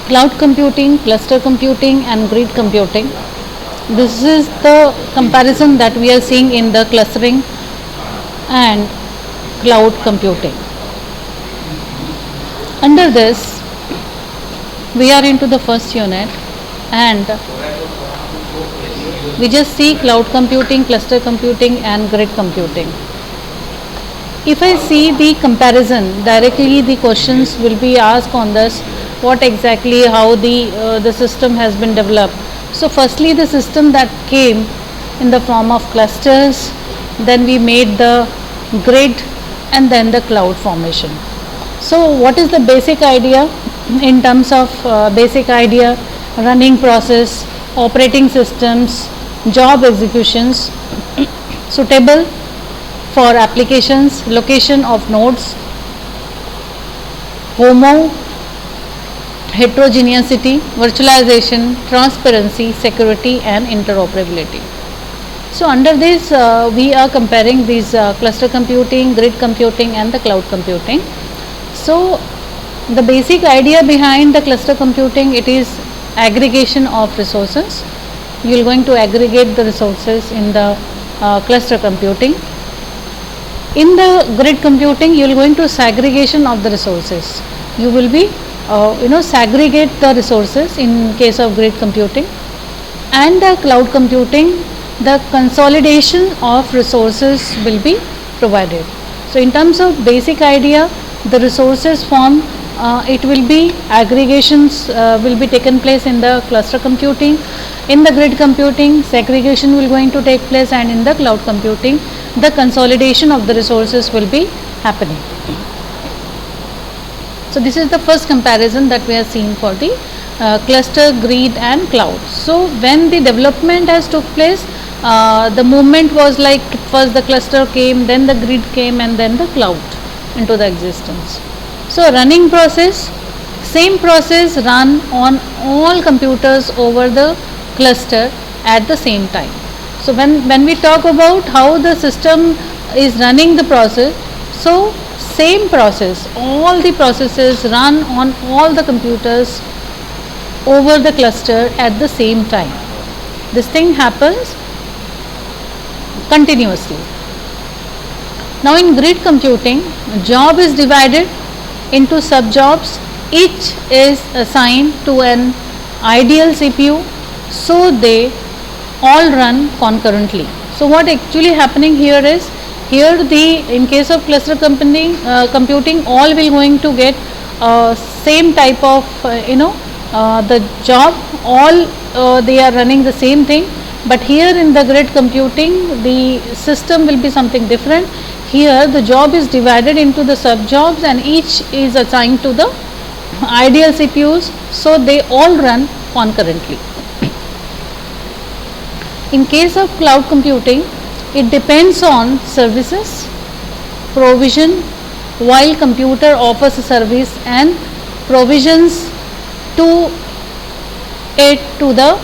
cloud computing, cluster computing and grid computing. This is the comparison that we are seeing in the clustering and cloud computing. Under this, we are into the first unit and we just see cloud computing, cluster computing and grid computing. If I see the comparison, directly the questions will be asked on this, what exactly, how the system has been developed. So firstly the system that came in the form of clusters, then we made the grid and then the cloud formation. So what is the basic idea in terms of basic idea, running process, operating systems, job executions, suitable for applications, location of nodes, heterogeneity, virtualization, transparency, security and interoperability. So under this we are comparing these cluster computing, grid computing and the cloud computing. So the basic idea behind the cluster computing, it is aggregation of resources. You are going to aggregate the resources in the cluster computing. In the grid computing, you are going to segregation of the resources. You will be segregate the resources in case of grid computing. And the cloud computing, the consolidation of resources will be provided. So in terms of basic idea, the resources form, it will be aggregations will be taken place in the cluster computing. In the grid computing, segregation will going to take place, and in the cloud computing, the consolidation of the resources will be happening. So this is the first comparison that we are seeing for the cluster, grid and cloud. So when the development has took place, the movement was like first the cluster came, then the grid came and then the cloud into the existence. So running process, same process run on all computers over the cluster at the same time. So when we talk about how the system is running the process, so same process, all the processes run on all the computers over the cluster at the same time. This thing happens continuously. Now in grid computing, job is divided into sub-jobs. Each is assigned to an ideal CPU, so they all run concurrently. So what actually happening here is, here in case of cluster computing, all will going to get same type of the job, all they are running the same thing. But here in the grid computing, the system will be something different. Here the job is divided into the sub jobs and each is assigned to the ideal CPUs, so they all run concurrently. In case of cloud computing, it depends on services provision, while computer offers a service and provisions to it to the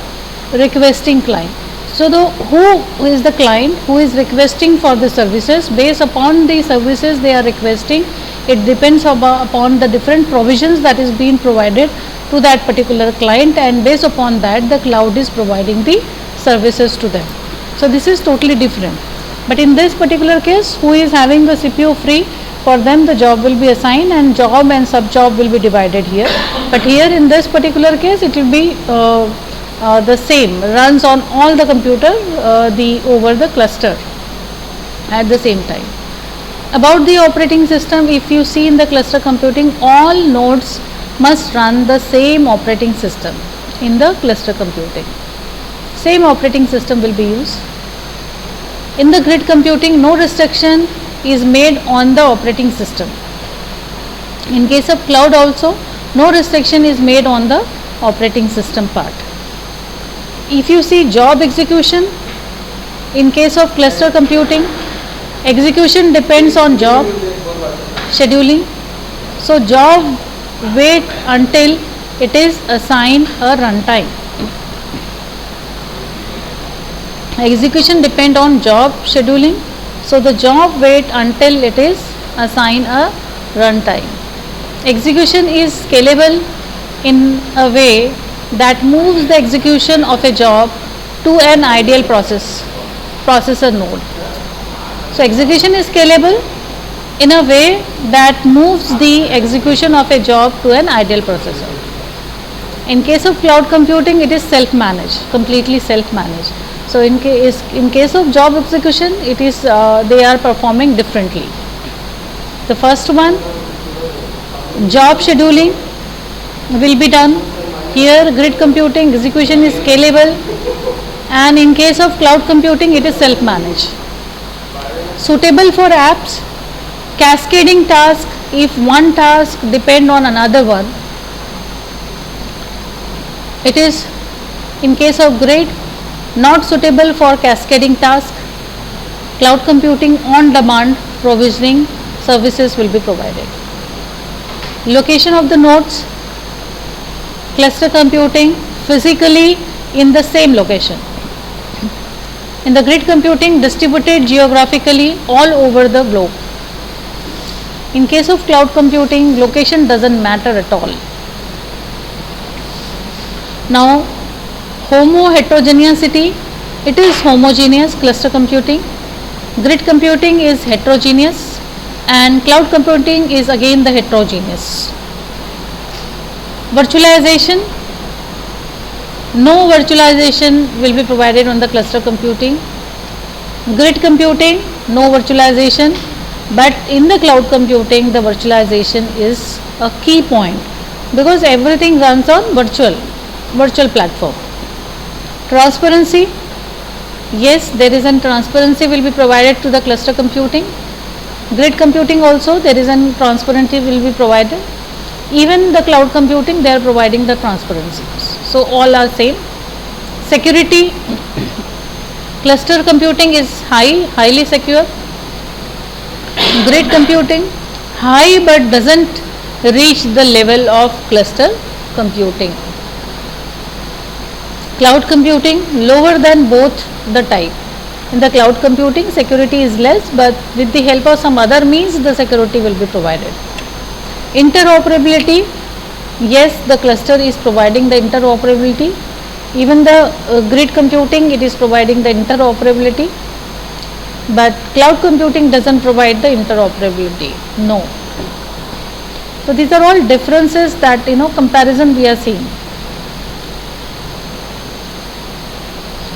requesting client. So who is the client who is requesting for the services? Based upon the services they are requesting, it depends upon the different provisions that is being provided to that particular client, and based upon that the cloud is providing the services to them. So this is totally different. But in this particular case, who is having the CPU free, for them the job will be assigned and job and sub job will be divided here. But here in this particular case, it will be the same, runs on all the computer over the cluster at the same time. About the operating system, if you see in the cluster computing, all nodes must run the same operating system. In the cluster computing, same operating system will be used. In the grid computing, no restriction is made on the operating system. In case of cloud also, no restriction is made on the operating system part. If you see job execution, in case of cluster computing, execution depends on job scheduling. So job wait until it is assigned a runtime. Execution depend on job scheduling. So the job wait until it is assigned a runtime. Execution is scalable in a way that moves the execution of a job to an ideal processor node. So execution is scalable in a way that moves the execution of a job to an ideal processor. In case of cloud computing, it is self-managed, completely self-managed. So in case of job execution, it is they are performing differently. The first one, job scheduling will be done. Here grid computing execution is scalable, and in case of cloud computing, it is self-managed. Suitable for apps, cascading task. If one task depend on another one, it is in case of grid not suitable for cascading task. Cloud computing on demand provisioning services will be provided. Location of the nodes, cluster computing physically in the same location. In the grid computing, distributed geographically all over the globe. In case of cloud computing, location doesn't matter at all. Now, heterogeneity, it is homogeneous cluster computing. Grid computing is heterogeneous, and cloud computing is again the heterogeneous. Virtualization, no virtualization will be provided on the cluster computing. Grid computing, no virtualization, but in the cloud computing the virtualization is a key point because everything runs on virtual platform. Transparency, yes, there is a transparency will be provided to the cluster computing. Grid computing also there is a transparency will be provided. Even the cloud computing they are providing the transparency. So all are same. Security, cluster computing is highly secure. Grid computing high but doesn't reach the level of cluster computing. Cloud computing lower than both the type. In the cloud computing security is less, but with the help of some other means the security will be provided. Interoperability, yes, the cluster is providing the interoperability. Even the grid computing it is providing the interoperability, but cloud computing doesn't provide the interoperability. No. So these are all differences that comparison we are seeing.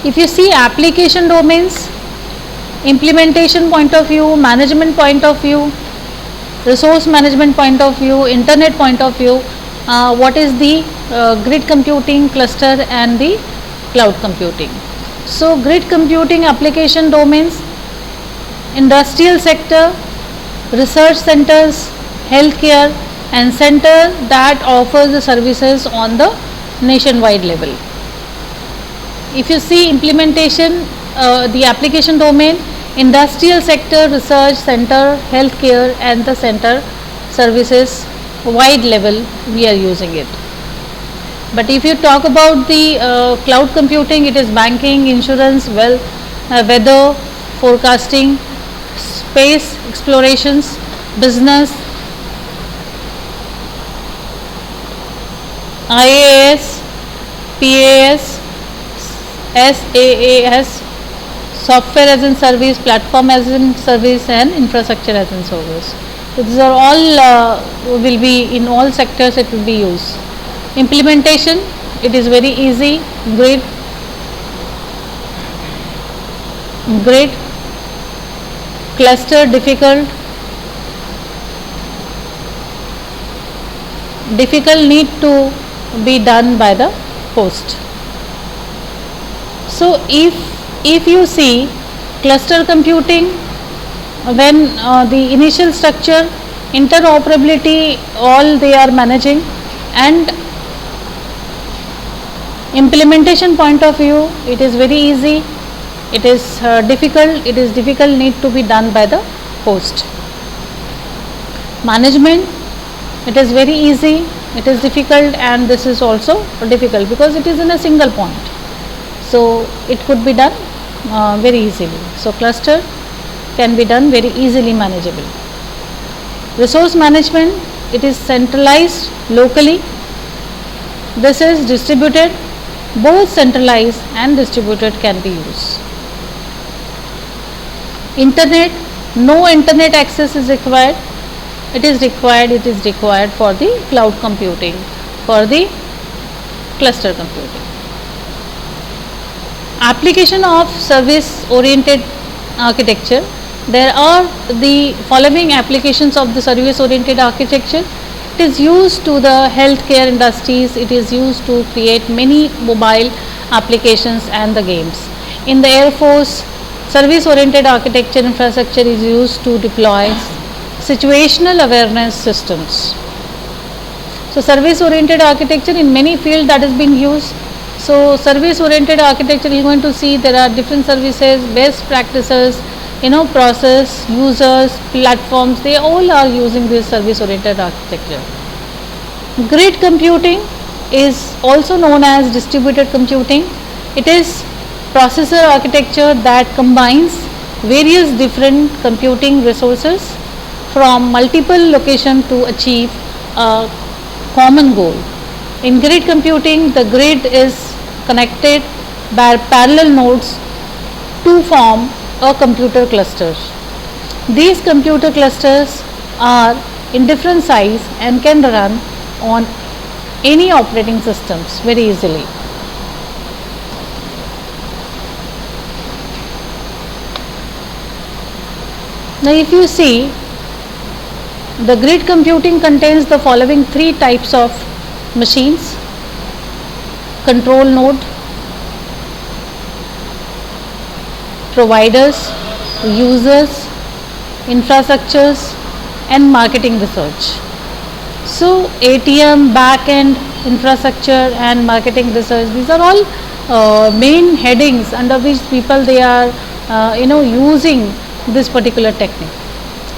If you see application domains, implementation point of view, management point of view, resource management point of view, internet point of view, what is the grid computing cluster and the cloud computing. So grid computing application domains, industrial sector, research centers, healthcare and center that offers the services on the nationwide level. If you see implementation, the application domain, industrial sector, research center, healthcare and the center services wide level we are using it. But if you talk about the cloud computing, it is banking, insurance, weather forecasting, space explorations, business, IaaS, PaaS, SaaS, software as in service, platform as in service and infrastructure as in service. So these are all will be in all sectors it will be used. Implementation, it is very easy. Grid, cluster difficult need to be done by the host. So if you see cluster computing, when the initial structure, interoperability all they are managing, and implementation point of view it is very easy. It is difficult need to be done by the host. Management, it is very easy, it is difficult, and this is also difficult because it is in a single point. So it could be done very easily. So cluster can be done very easily manageable. Resource management, it is centralized locally. This is distributed. Both centralized and distributed can be used. Internet, no internet access is required. It is required for the cloud computing, for the cluster computing. Application of service oriented architecture. There are the following applications of the service oriented architecture. It is used to the healthcare industries. It is used to create many mobile applications and the games. In the Air Force, service oriented architecture infrastructure is used to deploy situational awareness systems. So service oriented architecture in many fields that has been used. So service oriented architecture, you are going to see there are different services, best practices, process, users, platforms, they all are using this service oriented architecture. Grid computing is also known as distributed computing. It is processor architecture that combines various different computing resources from multiple locations to achieve a common goal. In grid computing, the grid is connected by parallel nodes to form a computer cluster. These computer clusters are in different size and can run on any operating systems very easily. Now if you see, the grid computing contains the following three types of machines: control node, providers, users, infrastructures, and marketing research. So ATM, back-end infrastructure and marketing research, these are all main headings under which people they are using this particular technique.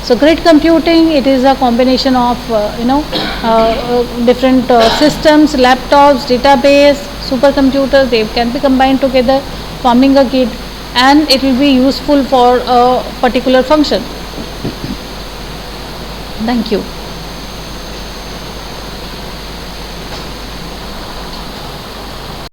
So grid computing, it is a combination of different systems, laptops, database, supercomputers. They can be combined together, forming a grid, and it will be useful for a particular function. Thank you.